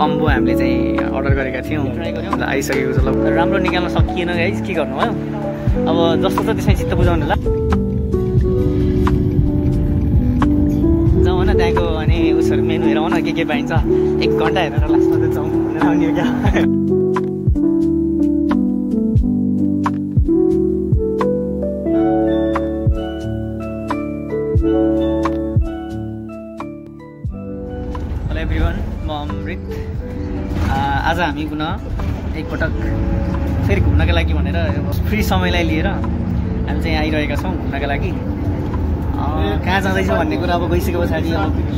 Combo हामीले चाहिँ order गरेका थियौँ, आइसकेको छ। ल राम्रो निकाल्न सकिएन गाइस, के गर्नु भयो अब, जस्तो छ त्यसमै चित्त बुझाउनु ल। जाउँ होइन त्यहाँको अनि उसहरू मेनु हेरौँ न के पाइन्छ, 1 घन्टा हेरेर लास्टमा चाहिँ जाउँ भनेर आउने हो क्या। हेलो एभ्रिवान, म अमृत। आज हामी पुनः एकपटक फेरि घुम्नका लागि भनेर फ्री समयलाई लिएर हामी चाहिँ आइरहेका छौँ घुम्नका लागि। कहाँ जाँदैछौँ भन्ने कुरा अब गइसके पछाडि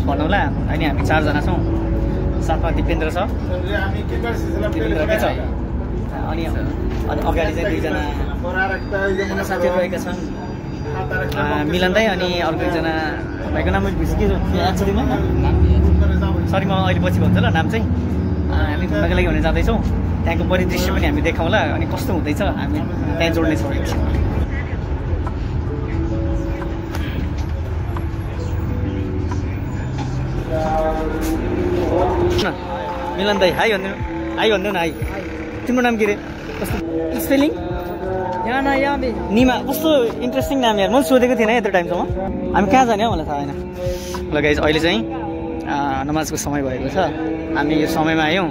भनौँला। अनि हामी 4 जना छौँ, साथमा दिपेन्द्र छ, दिपेन्द्र के छ, अनि अगाडि चाहिँ 2 जना साथीहरू रहेका छन्, मिलन दाई अनि अर्को एकजना भाइको नाम के याद छ तिमीलाई? सरी, म अहिले पछि भन्छु ल नाम चाहिँ। हामी घुम्नका लागि भनेर जाँदैछौँ, त्यहाँको परिदृश्य पनि हामी देखाउँला अनि कस्तो हुँदैछ हामी त्यहाँ जोड्नेछौँ एकछिन। मिलन दाई हाई भन्नु, भन्नु न। हाई, तिम्रो नाम के रे? कस्तो स्पेलिङ? निमा, कस्तो इन्ट्रेस्टिङ नाम यार, मैले सोधेको थिएन यत्रो टाइमसम्म। हामी कहाँ जाने हो मलाई थाहा छैन। ल गाइज, अहिले चाहिँ नमाजको समय भएको छ, हामी यो समयमा आयौँ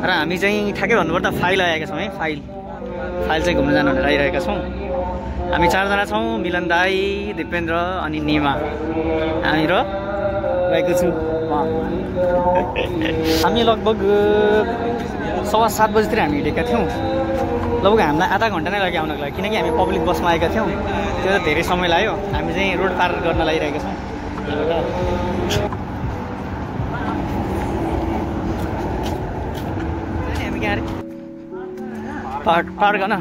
र हामी चाहिँ ठ्याक्कै भन्नुपर्दा फाइल आएका छौँ है। फाइल चाहिँ घुम्न जानु भनेर आइरहेका छौँ। हामी 4 जना छौँ, मिलन दाई, दिपेन्द्र अनि निमा, हामी र रहेको छु। हामी लगभग 7:15 बजीतिर हामी हिँडेका थियौँ। लगभग हामीलाई आधा घन्टा नै लाग्यो आउनको लागि, किनकि हामी पब्लिक बसमा आएका थियौँ। त्यो त धेरै समय लाग्यो। हामी चाहिँ रोड पार गर्न लागिरहेका छौँ। हामी कहाँ अरे पार गर्न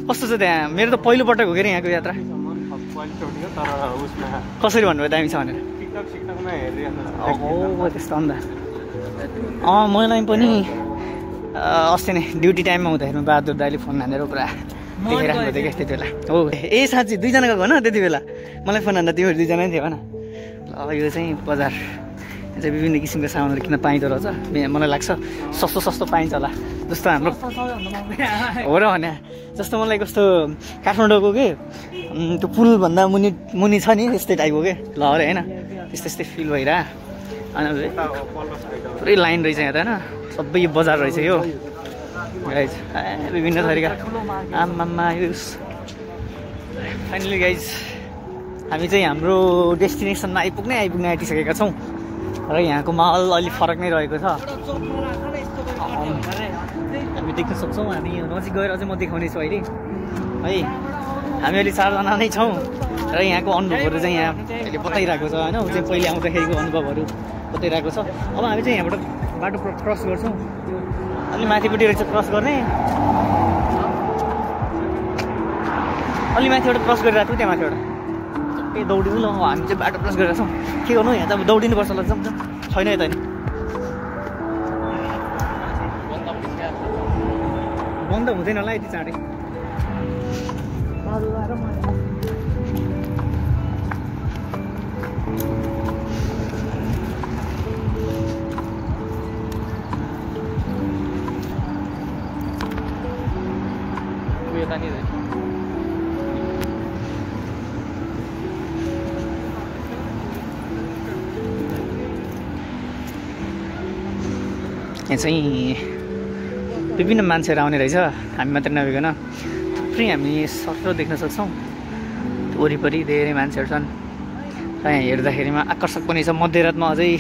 कस्तो छ त्यहाँ? मेरो त पहिलोपटक हो कि यहाँको यात्रा। कसरी भन्नुभयो दामी छ भनेर? त्यस्तो अन्त मलाई पनि अस्ति नै ड्युटी टाइममा हुँदाखेरि बहादुर दाइले फोन हानेर पुरा देखिराख्नु थियो क्या त्यति बेला। हो ए साँच्ची 2 जना गएको न त्यति बेला? मलाई फोन हान्दा तिमीहरू 2 जना नै थियो होइन? ल यो चाहिँ बजार चाहिँ विभिन्न किसिमको सामानहरू किन पाइँदो रहेछ। मलाई लाग्छ सस्तो पाइन्छ होला, जस्तो हाम्रो हो र भने जस्तो मलाई कस्तो काठमाडौँको के त्यो पुलभन्दा मुनि छ नि त्यस्तै टाइपको के ल अरे होइन, त्यस्तै फिल भइरह। अनि पुरै लाइन रहेछ यहाँ त होइन, सबै यो बजार रहेछ यो गाइज। विभिन्न थरीका आम्मामा यो फाइनली गाइज हामी चाहिँ हाम्रो डेस्टिनेसनमा आइपुग्ने आँटिसकेका छौँ र यहाँको माहौल अलिक फरक नै रहेको छ। हामी देख्न सक्छौँ, हामी नजिक गएर चाहिँ म देखाउने छु अहिले है। हामी अहिले 4 जना नै छौँ र यहाँको अनुभवहरू चाहिँ यहाँ अहिले बताइरहेको छ होइन। ऊ चाहिँ पहिले आउँदाखेरिको अनुभवहरू बताइरहेको छ। अब हामी चाहिँ यहाँबाट बाटो क्रस गर्छौँ, अलि माथिपट्टि रहेछ क्रस गर्ने, अलि माथिबाट क्रस गरिरहेको थियो। त्यहाँ माथिबाट सबै दौडिनु ल, हामी चाहिँ बाटो क्रस गरिरहेको छौँ। के गर्नु यहाँ त अब दौडिनुपर्छ ल, जाउँ छैन यता नि बन्द हुँदैन होला यति चाँडै। यहाँ चाहिँ विभिन्न मान्छेहरू आउने रहेछ, हामी मात्र नभइकन थुप्रै हामी सत्र देख्न सक्छौँ। वरिपरि धेरै मान्छेहरू छन् र यहाँ हेर्दाखेरिमा आकर्षक पनि छ। मध्यरातमा अझै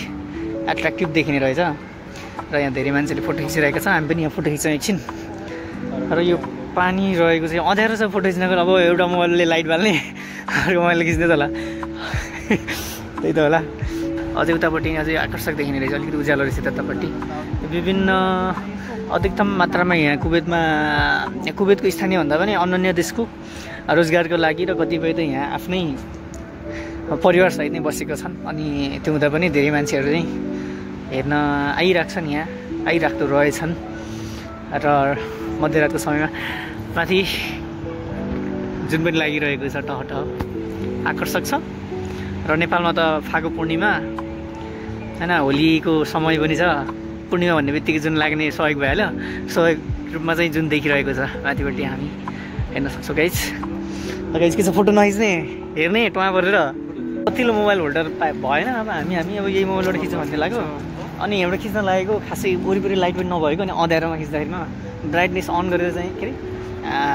एट्र्याक्टिभ देखिने रहेछ र यहाँ धेरै मान्छेले फोटो खिचिरहेका छन्। हामी पनि यहाँ फोटो खिच्छौँ एकछिन। र यो पानी रहेको चाहिँ अँध्यारो छ फोटो खिच्नको। अब एउटा मोबाइलले लाइट बाल्ने, अर्को मोबाइलले खिच्दै त होला, त्यही त होला। अझै उतापट्टि अझै आकर्षक देखिने रहेछ, अलिकति उज्यालो रहेछ त्यतापट्टि। विभिन्न अधिकतम मात्रामा यहाँ कुवेतको स्थानीय भन्दा पनि अन्य देशको रोजगारको लागि र कतिपय त यहाँ आफ्नै परिवारसहित नै बसेको छन्। अनि त्यो हुँदा पनि धेरै मान्छेहरू चाहिँ हेर्न आइराख्छन्, यहाँ आइराख्दो रहेछन्। र मध्यरातको समयमा माथि जुन पनि लागिरहेको छ टहटह आकर्षक छ। र नेपालमा त फागु पूर्णिमा होइन, होलीको समय पनि छ, पूर्णिमा भन्ने बित्तिकै जुन लाग्ने सहयोग भइहाल्यो सहयोग रूपमा चाहिँ जुन देखिरहेको छ माथिपट्टि हामी हेर्न सक्छौँ गाइज। गाइज के छ फोटो नखिच्ने हेर्ने टुवा परेर कतिलो मोबाइल होल्डर भएन। अब हामी अब यही मोबाइलबाट खिच्छ भन्ने लाग्यो अनि एउटा खिच्न लागेको खासै वरिपरि लाइट पनि नभएको अनि अँध्यारोमा खिच्दाखेरिमा ब्राइटनेस अन गरेर चाहिँ के अरे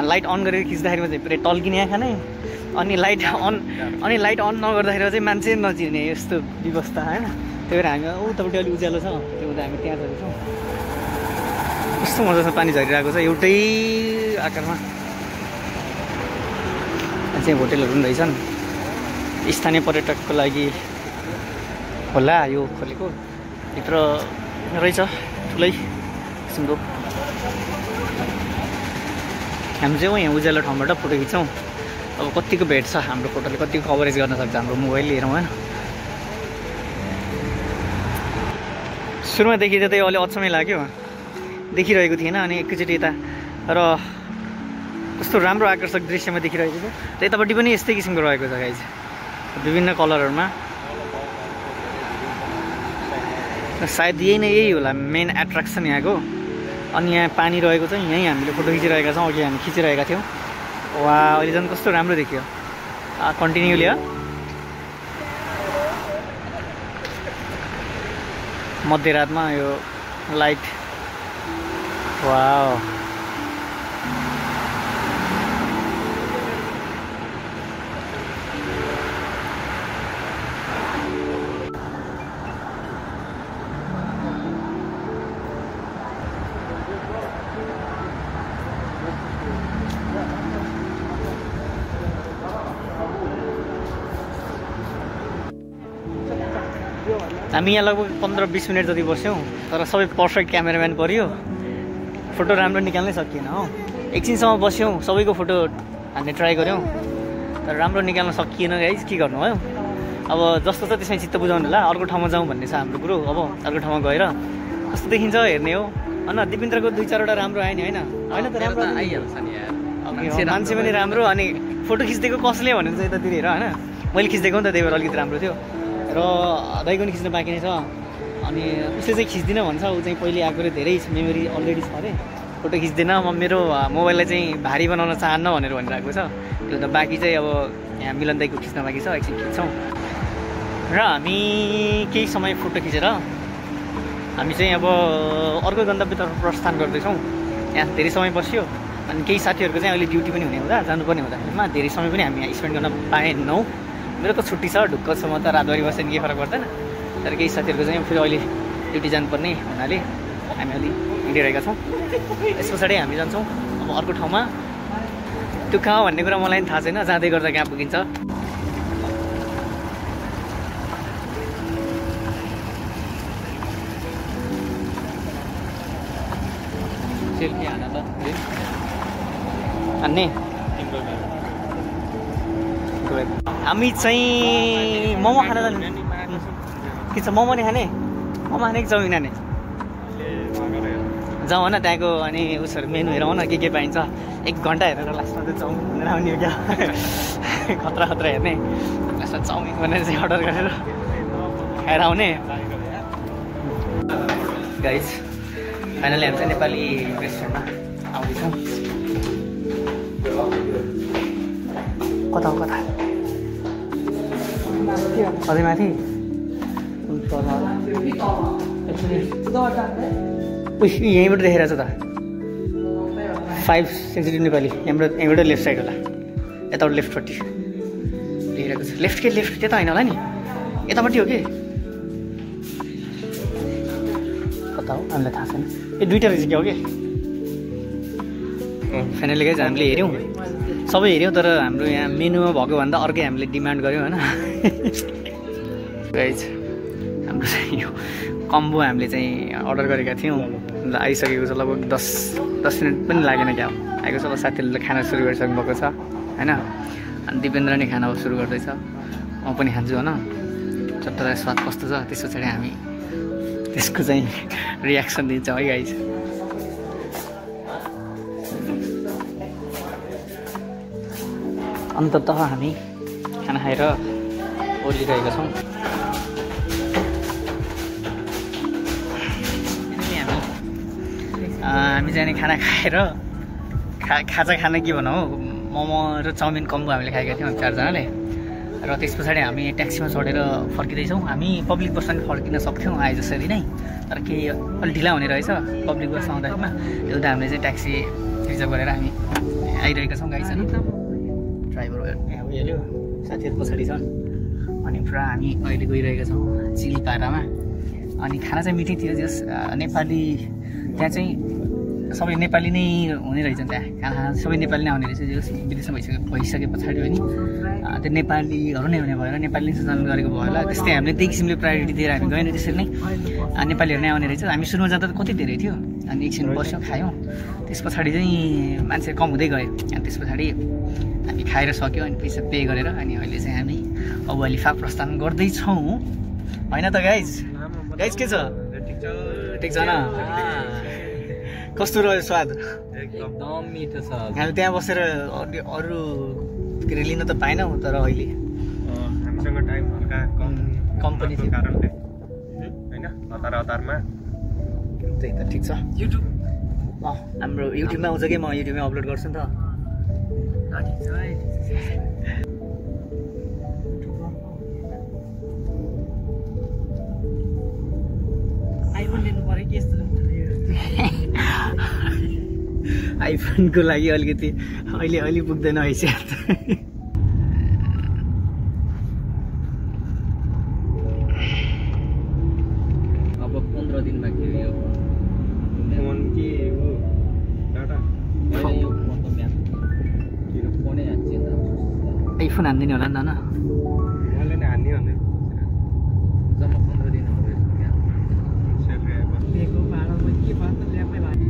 लाइट अन गरेर खिच्दाखेरिमा चाहिँ पुरै टल्किने आँखा नै अनि लाइट अन नगर्दाखेरि चाहिँ मान्छे नचिर्ने यस्तो व्यवस्था होइन। त्यही भएर हामी उतापट्टि अलिक उज्यालो छ त्यो हुँदा हामी त्यहाँ जाँदैछौँ। कस्तो मजासँग पानी झरिरहेको छ एउटै आकारमा। चाहिँ होटेलहरू पनि रहेछन् स्थानीय पर्यटकको लागि होला यो खोलेको। भित्र रहेछ ठुलै किसिमको। हामी चाहिँ यहाँ उज्यालो ठाउँबाट फोटो खिच्छौँ। अब कतिको भेट्छ हाम्रो फोटोले कतिको कभरेज गर्न सक्छ हाम्रो मोबाइल लिएर होइन। सुरुमा देखिँदा त्यही अलि अचम्मै लाग्यो देखिरहेको थिएन अनि एकैचोटि यता र कस्तो राम्रो आकर्षक दृश्यमा देखिरहेको छ। त्यतापट्टि पनि यस्तै किसिमको रहेको छ गाइज विभिन्न कलरहरूमा। सायद यही होला मेन एट्र्याक्सन यहाँको। अनि यहाँ पानी रहेको छ यहीँ हामीले फोटो खिचिरहेका छौँ। अघि हामी खिचिरहेका थियौँ। वा अहिले झन् कस्तो राम्रो देखियो। कन्टिन्यू लियो मध्यरातमा यो लाइट। वाउ हामी यहाँ लगभग 15-20 मिनट जति बस्यौँ तर सबै पर्फेक्ट क्यामेराम्यान पऱ्यो। फोटो राम्रो निकाल्नै सकिएन हो। एकछिनसम्म बस्यौँ सबैको फोटो हान्ने ट्राई गऱ्यौँ तर राम्रो निकाल्न सकिएन गाइज। के गर्नु हो अब जस्तो छ त्यसमै चित्त बुझाउनु होला। अर्को ठाउँमा जाउँ भन्ने छ हाम्रो कुरो। अब अर्को ठाउँमा गएर कस्तो देखिन्छ हेर्ने हो होइन। दिपेन्द्रको 2-4वटा राम्रो आयो नि होइन त राम्रो आइहाल्छ नि यार। मान्छे पनि राम्रो अनि फोटो खिच्दिएको कसले भनेर चाहिँ यतातिर हेर होइन। मैले खिच्दिएको नि त त्यही भएर अलिकति राम्रो थियो र दाइको पनि खिच्न बाँकी नै छ। अनि उसले चाहिँ खिच्दिनँ भन्छ। ऊ चाहिँ पहिले आएको धेरै मेमोरी अलरेडी छ अरे। फोटो खिच्दैन म मेरो मोबाइललाई चाहिँ भारी बनाउन चाहन्न भनेर भनिरहेको छ। त्यो त बाँकी चाहिँ अब यहाँ मिलन दाइको खिच्न बाँकी छ एकछिन खिच्छौँ र हामी केही समय फोटो खिचेर हामी चाहिँ अब अर्को गन्तव्यतर्फ प्रस्थान गर्दैछौँ। यहाँ धेरै समय बस्यो अनि केही साथीहरूको चाहिँ अहिले ड्युटी पनि हुने हुँदा जानुपर्ने हुँदाखेरिमा धेरै समय पनि हामी यहाँ स्पेन्ड गर्न पाएनौँ। मेरो त छुट्टी छ ढुक्क छ म त रातभरि बस्यो नि केही फरक पर्दैन। तर केही साथीहरूको चाहिँ फेरि अहिले ड्युटी जानुपर्ने हुनाले हामी अलि हिँडिरहेका छौँ। यस पछाडि हामी जान्छौँ अब अर्को ठाउँमा। त्यो कहाँ भन्ने कुरा मलाई पनि थाहा छैन। जाँदै गर्दा कहाँ पुगिन्छ। सेल्फी हान त हान्ने हामी चाहिँ मोमो खान जाने के छ। मोमो नै खाने मोमो खाने कि चाउमिन खाने जाउँ होइन त्यहाँको अनि उसहरू मेनु हेरौँ न के पाइन्छ। 1 घन्टा हेरेर लास्टमा चाहिँ चाउमिन भनेर आउने हो क्या। खतरा हेर्ने लास्टमा चाउमिन भनेर चाहिँ अर्डर गरेर खाएर आउने। गाइज फाइनली हामी चाहिँ नेपाली रेस्टुरेन्टमा आउँदैछौँ। कता अझै माथि यहीँबाट देखाइरहेको छ त 5 सेन्सिटिभ नेपाली। यहाँबाट लेफ्ट साइड होला यताबाट लेफ्टपट्टि देखाइरहेको छ। लेफ्ट त्यता होइन होला नि यतापट्टि हो कि कता हो हामीलाई थाहा छैन। ए 2टा रहेछ क्या हो कि। फाइनली गाइज हामीले हेऱ्यौँ सबै हेऱ्यौँ तर हाम्रो यहाँ मेनुमा भएको भन्दा अर्कै हामीले डिमान्ड गऱ्यौँ होइन। गाइज हाम्रो चाहिँ यो कम्बो हामीले चाहिँ अर्डर गरेका थियौँ आइसकेको छ। लगभग 10 मिनट पनि लागेन क्या आएको छ। अब साथीहरूले खाना सुरु गरिसक्नु भएको छ होइन। अनि दिपेन्द्र नै खाना सुरु गर्दैछ। म पनि खान्छु होइन। चट्टै स्वाद कस्तो छ त्यस पछाडि हामी त्यसको चाहिँ रियाक्सन दिन्छौँ है गाइज। अन्ततः हामी खाना खाएर ओर्लिरहेका छौँ। हामी चाहिँ खाना खाएर खाजा खान के भनौँ मोमो र चाउमिन कम्बो हामीले खाएका थियौँ 4 जनाले र त्यस पछाडि हामी ट्याक्सीमा चढेर फर्किँदैछौँ हामी पब्लिक बसमा फर्किन सक्थ्यौँ आए जसरी नै तर केही अलिक ढिला हुने रहेछ पब्लिक बसमा आउँदाखेरिमा एउटा हामीले चाहिँ ट्याक्सी रिजर्भ गरेर हामी आइरहेका छौँ गाइजहरू ड्राइभर यहाँ गइहाल्यो साथीहरू पछाडि छन् अनि पुरा हामी अहिले गइरहेका छौँ चिलीपाडामा अनि खाना चाहिँ मिठै थियो जस नेपाली त्यहाँ चाहिँ सबै नेपाली नै हुने रहेछ त्यहाँ खाना सबै नेपाली नै आउने रहेछ जस विदेशमा भइसके पछाडि पनि त्यो नेपालीहरू नै हुने भएर नेपाली सञ्चालन गरेको भयो होला त्यस्तै हामीले त्यही किसिमले प्रायोरिटी दिएर हामी गएन त्यसरी नै नेपालीहरू नै आउने रहेछ हामी सुरुमा जाँदा त कति धेरै थियो अनि एकछिन बस्यौँ खायौँ त्यस पछाडि चाहिँ मान्छे कम हुँदै गयो अनि त्यस पछाडि हामी खाएर सक्यौँ अनि पैसा पे गरेर अनि अहिले चाहिँ हामी अब अलिफा प्रस्थान गर्दैछौँ होइन त गाइज के छ ठिक छ न कस्तो रह्यो स्वाद एकदम मिठो छ हामी त्यहाँ बसेर अरू के अरे लिन त पाएनौँ तर अहिले हामीसँग टाइम हल्का कम पनि थियो कारणले हैन हतारमा त्यही त ठिक छ युट्युब हाम्रो युट्युबमा आउँछ कि म युट्युबमा अपलोड गर्छु नि त आइफोन लिनु पर्यो के यस्तो आइफोनको लागि अलिकति अहिले पुग्दैन हैसियत अब 15 दिन बाँकी हो यो फोन के हो डाटा यो फोन त म्याप किन फोनै हान्छ नि आइफोन हान्दिने होला नि त मैले नै हान्ने भने जम्मा 15 दिन हो रहेछ म्याप सेफ्रेको भाडामा के भन्नु ल्यापै भयो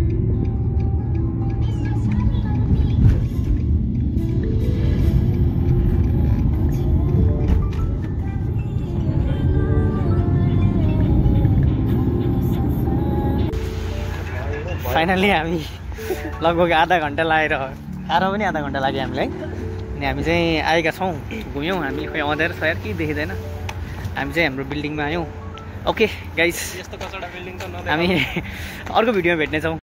फाइनली हामी लगभग आधा घन्टा लागेर पनि आधा घन्टा लाग्यो हामीलाई अनि हामी चाहिँ आएका छौँ घुम्यौँ हामी खोइ अँध्यारो छ यार केही देखिँदैन हामी चाहिँ हाम्रो बिल्डिङमा आयौँ ओके गाइस यस्तो कचडा बिल्डिङ त हामी अर्को भिडियोमा भेट्नेछौँ